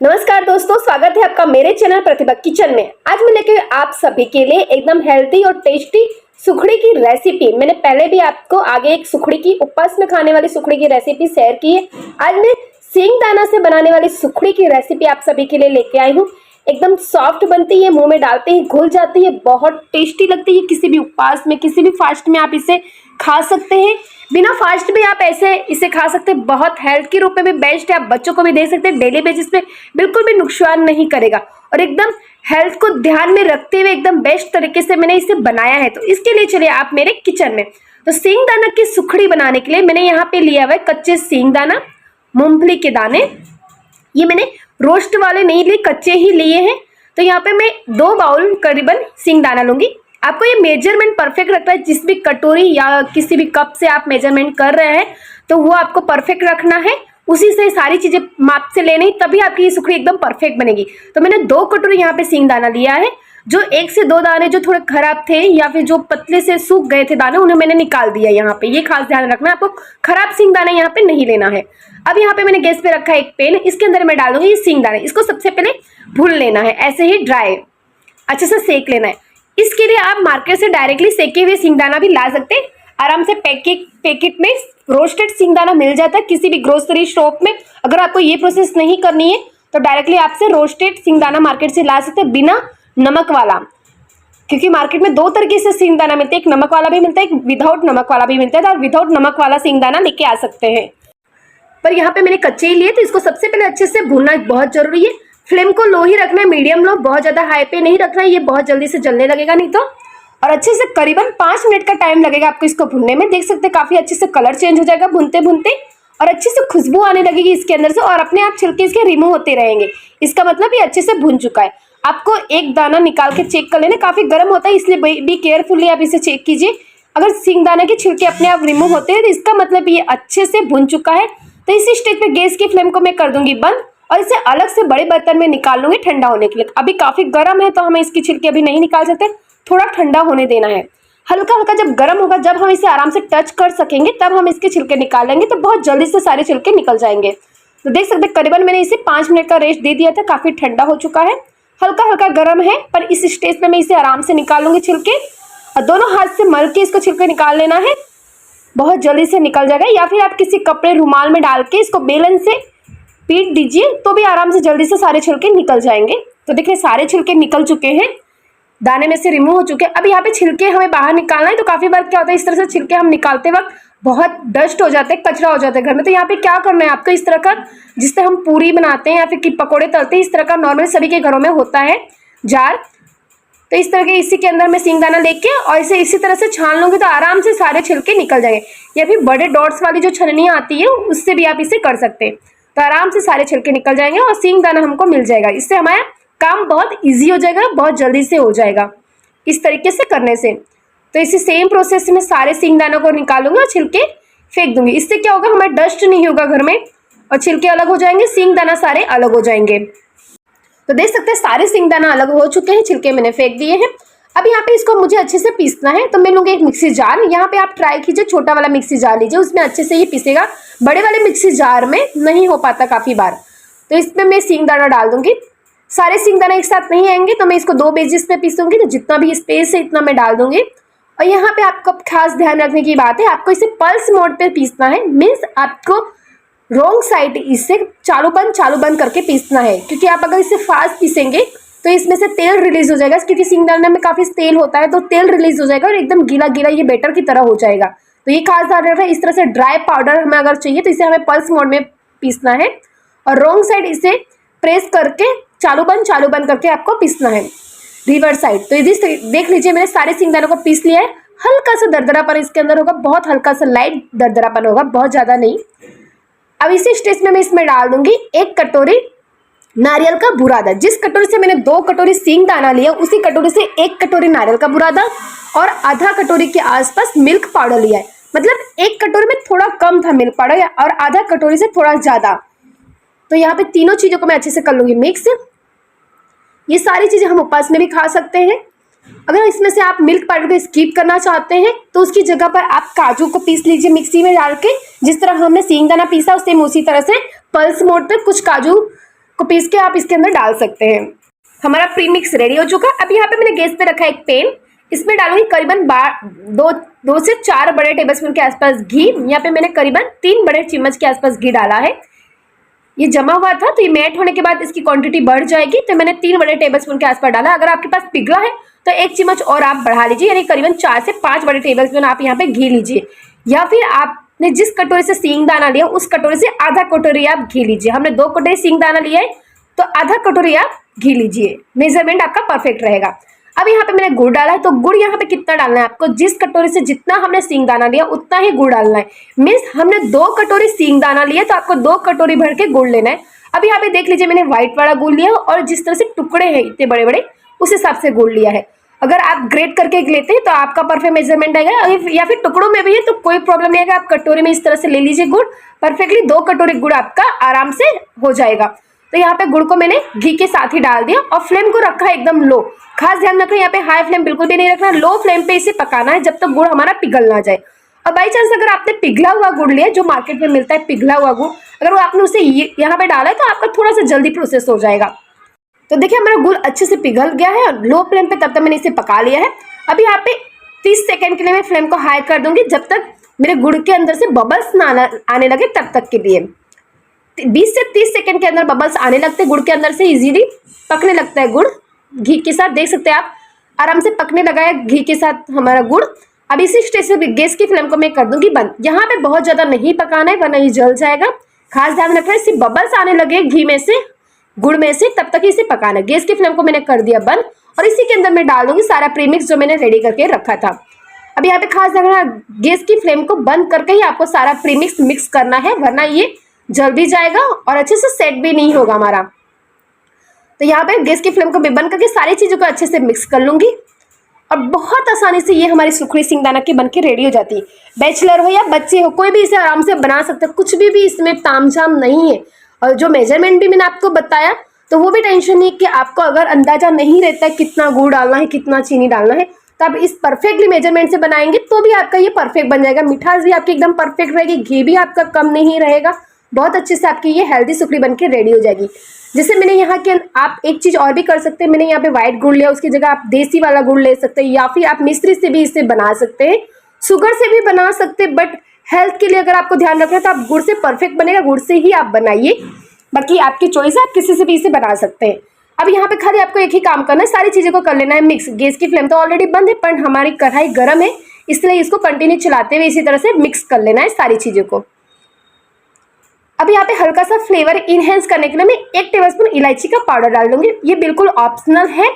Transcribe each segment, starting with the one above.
नमस्कार दोस्तों, स्वागत है आपका मेरे चैनल प्रतिभा किचन में। आज मैं लेके आप सभी के लिए एकदम हेल्दी और टेस्टी सुखड़ी की रेसिपी। मैंने पहले भी आपको आगे एक सुखड़ी की उपवास में खाने वाली सुखड़ी की रेसिपी शेयर की है। आज मैं सींगदाना से बनाने वाली सुखड़ी की रेसिपी आप सभी के लिए लेके आई हूँ। एकदम सॉफ्ट बनती है, मुंह में डालते ही घुल जाती है, बहुत टेस्टी लगती है। किसी भी उपवास में, किसी भी फास्ट में आप इसे खा सकते हैं। बिना फास्ट भी आप ऐसे इसे खा सकते हैं। बहुत हेल्थ के रूप में भी बेस्ट है। आप बच्चों को भी दे सकते हैं, डेली बेसिस पे बिल्कुल भी नुकसान नहीं करेगा और एकदम हेल्थ को ध्यान में रखते हुए एकदम बेस्ट तरीके से मैंने इसे बनाया है। तो इसके लिए चलिए आप मेरे किचन में। तो सींगदाना की सुखड़ी बनाने के लिए मैंने यहाँ पे लिया हुआ है कच्चे सींगदाना, मूंगफली के दाने। ये मैंने रोस्ट वाले नहीं लिए, कच्चे ही लिए हैं। तो यहाँ पे मैं 2 बाउल करीबन सींगदाना लूंगी। आपको ये मेजरमेंट परफेक्ट रखना है। जिस भी कटोरी या किसी भी कप से आप मेजरमेंट कर रहे हैं तो वो आपको परफेक्ट रखना है। उसी से सारी चीजें माप से लेनी, तभी आपकी ये सुखड़ी एकदम परफेक्ट बनेगी। तो मैंने 2 कटोरी यहाँ पे सींगदाना लिया है। जो 1 से 2 दाने जो थोड़े खराब थे या फिर जो पतले से सूख गए थे दाने, उन्हें मैंने निकाल दिया। यहाँ पे ये खास ध्यान रखना है, आपको खराब सींगदाना यहाँ पे नहीं लेना है। अब यहाँ पे मैंने गैस पे रखा है एक पैन। इसके अंदर मैं डाल दूंगी ये सींगदाने। इसको सबसे पहले भून लेना है, ऐसे ही ड्राई अच्छे से सेक लेना है। इसके लिए आप मार्केट से डायरेक्टली सेके हुए सींगदाना भी ला सकते हैं। आराम से पैकेट में रोस्टेड सींगदाना मिल जाता है किसी भी ग्रोसरी शॉप में। अगर आपको ये प्रोसेस नहीं करनी है तो डायरेक्टली आपसे रोस्टेड सींगदाना मार्केट से ला सकते हैं, बिना नमक वाला। क्योंकि मार्केट में 2 तरीके से सींगदाना मिलते हैं, एक नमक वाला भी मिलता है, एक विदाउट नमक वाला भी मिलता है। तो विदाउट नमक वाला सींगदाना लेके आ सकते हैं। पर यहाँ पे मैंने कच्चे ही लिए, तो इसको सबसे पहले अच्छे से भूनना बहुत जरूरी है। फ्लेम को लो ही रखना है, मीडियम लो, बहुत ज्यादा हाई पे नहीं रखना है, ये बहुत जल्दी से जलने लगेगा नहीं तो। और अच्छे से करीबन 5 मिनट का टाइम लगेगा आपको इसको भूनने में। देख सकते हैं काफी अच्छे से कलर चेंज हो जाएगा भूनते भूनते, और अच्छे से खुशबू आने लगेगी इसके अंदर से, और अपने आप छिलके इसके रिमूव होते रहेंगे। इसका मतलब ये अच्छे से भुन चुका है। आपको एक दाना निकाल के चेक कर लेना, काफी गर्म होता है इसलिए बी केयरफुली आप इसे चेक कीजिए। अगर सींगदाना के छिलके अपने आप रिमूव होते हैं तो इसका मतलब ये अच्छे से भुन चुका है। तो इसी स्टेज पे गैस की फ्लेम को मैं कर दूंगी बंद और इसे अलग से बड़े बर्तन में निकाल लूंगी ठंडा होने के लिए। अभी काफी गर्म है तो हमें इसकी छिलके अभी नहीं निकाल सकते, थोड़ा ठंडा होने देना है। हल्का हल्का जब गर्म होगा, जब हम इसे आराम से टच कर सकेंगे, तब हम इसके छिलके निकाल लेंगे। तो बहुत जल्दी से सारे छिलके निकल जाएंगे। तो देख सकते करीबन मैंने इसे 5 मिनट का रेस्ट दे दिया था, काफी ठंडा हो चुका है, हल्का हल्का गर्म है। पर इस स्टेज पे मैं इसे आराम से निकाल लूंगी छिलके, और दोनों हाथ से मल के इसको छिलके निकाल लेना है, बहुत जल्दी से निकल जाएगा। या फिर आप किसी कपड़े रुमाल में डाल के इसको बेलन से पीट दीजिए तो भी आराम से जल्दी से सारे छिलके निकल जाएंगे। तो देखिए सारे छिलके निकल चुके हैं, दाने में से रिमूव हो चुके हैं। अब यहाँ पे छिलके हमें बाहर निकालना है। तो काफी बार क्या होता है, इस तरह से छिलके हम निकालते वक्त बहुत डस्ट हो जाते हैं, कचरा हो जाता है घर में। तो यहाँ पे क्या करना है आपको, इस तरह का जिससे हम पूरी बनाते हैं या फिर पकौड़े तलते हैं, इस तरह का नॉर्मली सभी के घरों में होता है जार। तो इस तरह के इसी के अंदर मैं सींगदाना लेके और इसे इसी तरह से छान लूंगी तो आराम से सारे छिलके निकल जाएंगे। या फिर बड़े डॉट्स वाली जो छननियाँ आती है उससे भी आप इसे कर सकते हैं। तो आराम से सारे छिलके निकल जाएंगे और सींगदाना हमको मिल जाएगा। इससे हमारा काम बहुत ईजी हो जाएगा, बहुत जल्दी से हो जाएगा इस तरीके से करने से। तो इसी सेम प्रोसेस में सारे सींगदानों को निकालूंगी और छिलके फेंक दूंगी। इससे क्या होगा, हमारा डस्ट नहीं होगा घर में और छिलके अलग हो जाएंगे, सींगदाना सारे अलग हो जाएंगे। तो देख सकते हैं सारे सींगदाना अलग हो चुके हैं, छिलके मैंने फेंक दिए हैं। अब यहाँ पे इसको मुझे अच्छे से पीसना है। तो मैं लूंगी एक मिक्सी जार। यहाँ पे आप ट्राई कीजिए, छोटा वाला मिक्सी जार लीजिए, उसमें अच्छे से ये पीसेगा। बड़े वाले मिक्सी जार में नहीं हो पाता काफी बार। तो इसमें मैं सींगदाना डाल दूंगी। सारे सींगदाना एक साथ नहीं आएंगे तो मैं इसको 2 बेसिस पे पीसूंगी। तो जितना भी स्पेस है इतना मैं डाल दूंगी। और यहाँ पे आपको खास ध्यान रखने की बात है, आपको इसे पल्स मोड पे पीसना है। मीन्स आपको रॉन्ग साइड इसे चालू बंद करके पीसना है। क्योंकि आप अगर इसे फास्ट पीसेंगे तो इसमें से तेल रिलीज हो जाएगा, क्योंकि सींगदाना में काफी तेल होता है। तो तेल रिलीज हो जाएगा और एकदम गीला गीला ये बैटर की तरह हो जाएगा। तो ये खास ध्यान रखना है। इस तरह से ड्राई पाउडर हमें अगर चाहिए तो इसे हमें पल्स मोड में पीसना है और रॉन्ग साइड इसे प्रेस करके चालू बंद करके आपको पीसना है, रिवर्स साइड। तो ये देख लीजिए मैंने सारे सींगदानों को पीस लिया है। हल्का सा दरदरापन इसके अंदर होगा, बहुत हल्का सा लाइट दरदरापन होगा, बहुत ज्यादा नहीं। अब इसी स्टेज में मैं इसमें डाल दूंगी 1 कटोरी नारियल का बुरादा। जिस कटोरी से मैंने 2 कटोरी सींगदाना लिया, उसी कटोरी से 1 कटोरी नारियल का बुरादा और आधा कटोरी के आसपास मिल्क पाउडर लिया है। मतलब 1 कटोरी में थोड़ा कम था मिल्क पाउडर और आधा कटोरी से थोड़ा ज्यादा। तो यहाँ पे तीनों चीजों को मैं अच्छे से कर लूंगी मिक्स। ये सारी चीजें हम उपवास में भी खा सकते हैं। अगर इसमें से आप मिल्क पाउडर को स्किप करना चाहते हैं तो उसकी जगह पर आप काजू को पीस लीजिए मिक्सी में डाल के। जिस तरह हमने सींगदाना पीसा सेम उसी तरह से पल्स मोड पे कुछ काजू को पीस के आप इसके अंदर डाल सकते हैं। हमारा प्री मिक्स रेडी हो चुका है। अब यहाँ पे मैंने गैस पे रखा है एक पैन, इसमें डालूंगी करीबन 2 से 4 बड़े टेबलस्पून के आसपास घी। यहाँ पे मैंने करीबन 3 बड़े चम्मच के आसपास घी डाला है। ये जमा हुआ था तो ये मेल्ट होने के बाद इसकी क्वांटिटी बढ़ जाएगी, तो मैंने 3 बड़े टेबलस्पून के आसपास डाला। अगर आपके पास पिघला है तो 1 चम्मच और आप बढ़ा लीजिए, यानी करीबन 4 से 5 बड़े टेबलस्पून आप यहाँ पे घी लीजिए। या फिर आपने जिस कटोरी से सींग दाना लिया उस कटोरी से आधा कटोरी आप घी लीजिए। हमने 2 कटोरी सींग दाना लिया है तो आधा कटोरी आप घी लीजिए, मेजरमेंट आपका परफेक्ट रहेगा। अब यहाँ पे मैंने गुड़ डाला है, तो गुड़ यहाँ पे कितना डालना है आपको, जिस कटोरी से जितना हमने सींग दाना लिया उतना ही गुड़ डालना है। मीन्स हमने 2 कटोरी सींग दाना लिया तो आपको 2 कटोरी भर के गुड़ लेना है। अब यहाँ पे देख लीजिए मैंने व्हाइट वाला गुड़ लिया और जिस तरह से टुकड़े हैं इतने बड़े बड़े उस हिसाब से गुड़ लिया है। अगर आप ग्रेट करके लेते हैं तो आपका परफेक्ट मेजरमेंट आएगा, या फिर टुकड़ों में भी है तो कोई प्रॉब्लम नहीं आएगा। आप कटोरी में इस तरह से ले लीजिए गुड़, परफेक्टली 2 कटोरी गुड़ आपका आराम से हो जाएगा। तो यहाँ पे गुड़ को मैंने घी के साथ ही डाल दिया और फ्लेम को रखा है एकदम लो। खास ध्यान रखना यहाँ पे हाई फ्लेम बिल्कुल भी नहीं रखना, लो फ्लेम पे इसे पकाना है जब तक गुड़ हमारा पिघल ना जाए। और बाई चांस अगर आपने पिघला हुआ गुड़ लिया, जो मार्केट में मिलता है पिघला हुआ गुड़, अगर वो आपने उसे यहाँ पे डाला है तो आपका थोड़ा सा जल्दी प्रोसेस हो जाएगा। तो देखिए हमारा गुड़ अच्छे से पिघल गया है और लो फ्लेम पे तब तक मैंने इसे पका लिया है। अब यहाँ पे 30 सेकेंड के लिए मैं फ्लेम को हाई कर दूंगी, जब तक मेरे गुड़ के अंदर से बबल्स ना आने लगे तब तक के लिए। 20 से 30 सेकंड के अंदर बबल्स आने लगते हैं, गुड़ के अंदर से इजीली पकने लगता है गुड़ घी के साथ। देख सकते हैं आप आराम से पकने लगा है घी के साथ हमारा गुड़। अब इसी स्टेज से गैस की फ्लेम को मैं कर दूंगी बंद। यहाँ पे बहुत ज्यादा नहीं पकाना है वरना ये जल जाएगा। खास ध्यान रखना है, इससे बबल्स आने लगे घी में से गुड़ में से तब तक इसे पकाना है। गैस की फ्लेम को मैंने कर दिया बंद और इसी के अंदर मैं डाल दूंगी सारा प्रीमिक्स जो मैंने रेडी करके रखा था। अब यहाँ पे खास ध्यान रखना, गैस की फ्लेम को बंद करके ही आपको सारा प्रीमिक्स मिक्स करना है, वरना ये जल भी जाएगा और अच्छे से सेट भी नहीं होगा हमारा। तो यहाँ पे गैस की फ्लेम को बंद करके सारी चीज़ों को अच्छे से मिक्स कर लूँगी और बहुत आसानी से ये हमारी सुखड़ी सिंगदाना की बनके रेडी हो जाती है। बैचलर हो या बच्चे हो, कोई भी इसे आराम से बना सकते हैं, कुछ भी इसमें तामझाम नहीं है। और जो मेजरमेंट भी मैंने आपको बताया तो वो भी टेंशन नहीं कि आपको अगर अंदाजा नहीं रहता है कितना गुड़ डालना है कितना चीनी डालना है, तो आप इस परफेक्टली मेजरमेंट से बनाएंगे तो भी आपका ये परफेक्ट बन जाएगा। मिठास भी आपकी एकदम परफेक्ट रहेगी, घी भी आपका कम नहीं रहेगा, बहुत अच्छे से आपकी ये हेल्दी सुखड़ी बनके रेडी हो जाएगी। जैसे मैंने यहाँ के आप एक चीज़ और भी कर सकते हैं, मैंने यहाँ पे व्हाइट गुड़ लिया, उसकी जगह आप देसी वाला गुड़ ले सकते हैं, या फिर आप मिश्री से भी इसे बना सकते हैं, शुगर से भी बना सकते हैं। बट हेल्थ के लिए अगर आपको ध्यान रखना है तो आप गुड़ से परफेक्ट बनेगा, गुड़ से ही आप बनाइए। बाकी आपकी चॉइस है, आप किसी से भी इसे बना सकते हैं। अब यहाँ पे खाली आपको एक ही काम करना है, सारी चीज़ों को कर लेना है मिक्स। गैस की फ्लेम तो ऑलरेडी बंद है पर हमारी कढ़ाई गर्म है, इसलिए इसको कंटिन्यू चलाते हुए इसी तरह से मिक्स कर लेना है सारी चीज़ों को। अब यहाँ पे हल्का सा फ्लेवर इनहेंस करने के लिए मैं 1 टेबलस्पून इलायची का पाउडर डाल दूंगी। ये बिल्कुल ऑप्शनल है,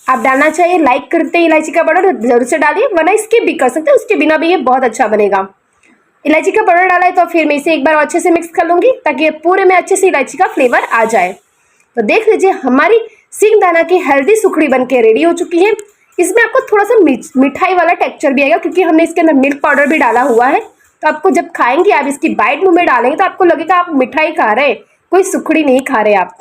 आप डालना चाहिए, लाइक करते हैं इलायची का पाउडर जरूर से डालिए, वरना स्किप भी कर सकते हैं, उसके बिना भी ये बहुत अच्छा बनेगा। इलायची का पाउडर डाला है तो फिर मैं इसे एक बार अच्छे से मिक्स कर लूंगी ताकि पूरे में अच्छे से इलायची का फ्लेवर आ जाए। तो देख लीजिए हमारी सिंगदाना की हेल्दी सुखड़ी बनके रेडी हो चुकी है। इसमें आपको थोड़ा सा मिठाई वाला टेक्सचर भी आएगा क्योंकि हमने इसके अंदर मिल्क पाउडर भी डाला हुआ है। तो आपको जब खाएंगे, आप इसकी बाइट मुंह में डालेंगे तो आपको लगेगा आप मिठाई खा रहे हैं, कोई सुखड़ी नहीं खा रहे आप।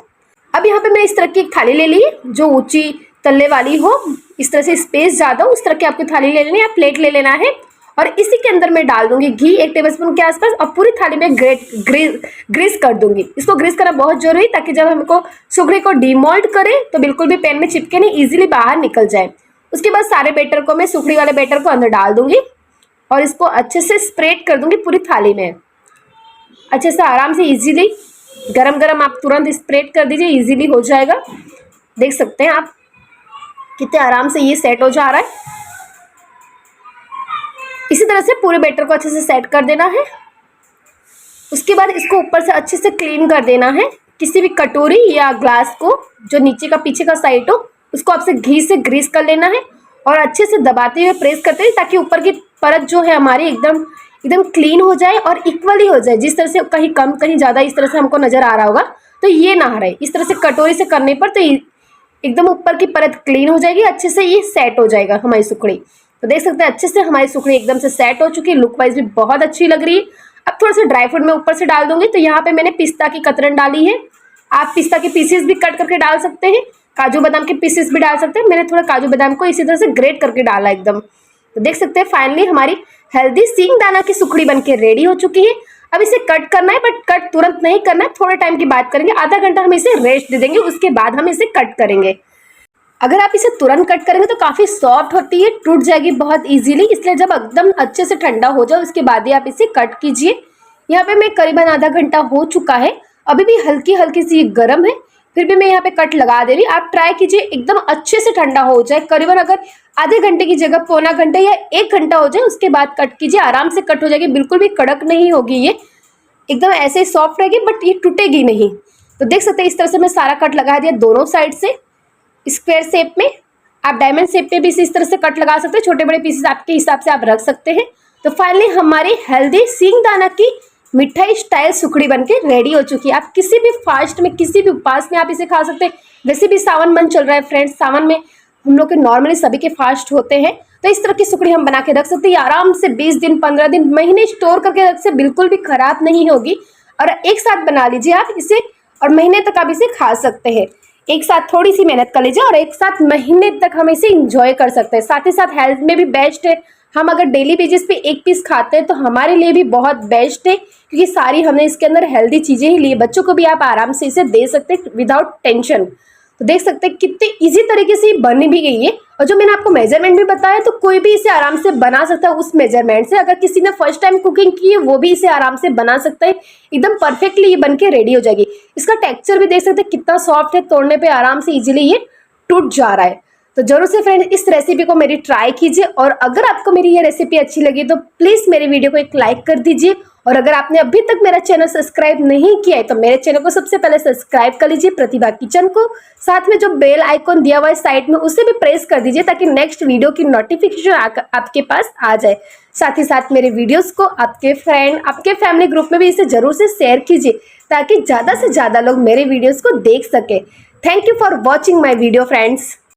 अब यहाँ पे मैं इस तरह की एक थाली ले ली जो ऊंची तल्ले वाली हो, इस तरह से स्पेस ज़्यादा हो, उस तरह की आपकी थाली ले लेनी है, प्लेट ले लेना है और इसी के अंदर मैं डाल दूंगी घी 1 टेबलस्पून के आसपास और पूरी थाली में ग्रीस कर दूंगी। इसको ग्रीस करना बहुत जरूरी ताकि जब हमको सुखड़ी को डीमोल्ड करें तो बिल्कुल भी पैन में चिपके नहीं, इजीली बाहर निकल जाए। उसके बाद सारे बैटर को मैं सुखड़ी वाले बैटर को अंदर डाल दूंगी और इसको अच्छे से स्प्रेड कर दूंगी पूरी थाली में। अच्छे से आराम से इजीली गरम गरम आप तुरंत स्प्रेड कर दीजिए, इजीली हो जाएगा। देख सकते हैं आप कितने आराम से ये सेट हो जा रहा है। इसी तरह से पूरे बैटर को अच्छे से सेट कर देना है। उसके बाद इसको ऊपर से अच्छे से क्लीन कर देना है। किसी भी कटोरी या ग्लास को जो नीचे का पीछे का साइड हो उसको आपसे घी से ग्रीस कर लेना है और अच्छे से दबाते हुए प्रेस करते हैं ताकि ऊपर की परत जो है हमारी एकदम क्लीन हो जाए और इक्वली हो जाए। जिस तरह से कहीं कम कहीं ज़्यादा इस तरह से हमको नज़र आ रहा होगा तो ये ना रहे। इस तरह से कटोरी से करने पर तो एकदम ऊपर की परत क्लीन हो जाएगी, अच्छे से ये सेट हो जाएगा हमारी सुखड़ी। तो देख सकते हैं अच्छे से हमारी सुखड़ी एकदम से सेट हो चुकी है, लुक वाइज भी बहुत अच्छी लग रही है। अब थोड़ा सा ड्राई फ्रूट मैं ऊपर से डाल दूंगी। तो यहाँ पे मैंने पिस्ता की कतरन डाली है, आप पिस्ता के पीसेस भी कट करके डाल सकते हैं, काजू बादाम के पीसेस भी डाल सकते हैं। मैंने थोड़ा काजू बादाम को इसी तरह से ग्रेट करके डाला एकदम। तो देख सकते हैं फाइनली हमारी हेल्दी सिंगदाना की सुखड़ी बनके रेडी हो चुकी है। अब इसे कट करना है, बट कट तुरंत नहीं करना है, थोड़े टाइम की बात करेंगे, आधा घंटा हम इसे रेस्ट दे देंगे, उसके बाद हम इसे कट करेंगे। अगर आप इसे तुरंत कट करेंगे तो काफ़ी सॉफ्ट होती है, टूट जाएगी बहुत इजीली, इसलिए जब एकदम अच्छे से ठंडा हो जाए उसके बाद ही आप इसे कट कीजिए। यहाँ पे मैं करीबन आधा घंटा हो चुका है, अभी भी हल्की हल्की सी गर्म है, फिर भी मैं यहाँ पे कट लगा दे रही। आप ट्राई कीजिए एकदम अच्छे से ठंडा हो जाए, करीबन अगर आधे घंटे की जगह पौना घंटा या 1 घंटा हो जाए उसके बाद कट कीजिए, आराम से कट हो जाएगी, बिल्कुल भी कड़क नहीं होगी, ये एकदम ऐसे ही सॉफ्ट रहेगी, बट ये टूटेगी नहीं। तो देख सकते हैं इस तरह से मैं सारा कट लगा दिया दोनों साइड से स्क्वायर शेप में। आप डायमंड शेप पे भी इस तरह से कट लगा सकते हैं, छोटे बड़े पीसेस आपके हिसाब से आप रख सकते हैं। तो फाइनली हमारी हेल्दी सींगदाना की मिठाई स्टाइल सुखड़ी बनके रेडी हो चुकी है। आप किसी भी फास्ट में, किसी भी उपवास में आप इसे खा सकते हैं। वैसे भी सावन मन चल रहा है फ्रेंड्स, सावन में हम लोग के नॉर्मली सभी के फास्ट होते हैं, तो इस तरह की सुखड़ी हम बना के रख सकते हैं। आराम से 20 दिन, 15 दिन, महीने स्टोर करके रख से बिल्कुल भी खराब नहीं होगी। और एक साथ बना लीजिए आप इसे, और महीने तक आप इसे खा सकते हैं। एक साथ थोड़ी सी मेहनत कर लीजिए और एक साथ महीने तक हम इसे इंजॉय कर सकते हैं। साथ ही साथ हेल्थ में भी बेस्ट है। हम अगर डेली बेसिस पे 1 पीस खाते हैं तो हमारे लिए भी बहुत बेस्ट है, क्योंकि सारी हमने इसके अंदर हेल्दी चीज़ें ही ली। बच्चों को भी आप आराम से इसे दे सकते हैं विदाउट टेंशन। तो देख सकते हैं कितने इजी तरीके से बन भी गई है, और जो मैंने आपको मेजरमेंट भी बताया तो कोई भी इसे आराम से बना सकता है उस मेजरमेंट से। अगर किसी ने फर्स्ट टाइम कुकिंग की है वो भी इसे आराम से बना सकता है, एकदम परफेक्टली ये बन के रेडी हो जाएगी। इसका टेक्सचर भी देख सकते हैं कितना सॉफ्ट है, तोड़ने पे आराम से इजीली ये टूट जा रहा है। तो जरूर से फ्रेंड इस रेसिपी को मेरी ट्राई कीजिए, और अगर आपको मेरी ये रेसिपी अच्छी लगी तो प्लीज मेरे वीडियो को एक लाइक कर दीजिए। और अगर आपने अभी तक मेरा चैनल सब्सक्राइब नहीं किया है तो मेरे चैनल को सबसे पहले सब्सक्राइब कर लीजिए, प्रतिभा किचन को। साथ में जो बेल आइकॉन दिया हुआ है साइड में उसे भी प्रेस कर दीजिए, ताकि नेक्स्ट वीडियो की नोटिफिकेशन आपके पास आ जाए। साथ ही साथ मेरे वीडियोस को आपके फ्रेंड, आपके फैमिली ग्रुप में भी इसे जरूर से शेयर कीजिए, ताकि ज़्यादा से ज़्यादा लोग मेरे वीडियोस को देख सके। Thank you for watching my video friends.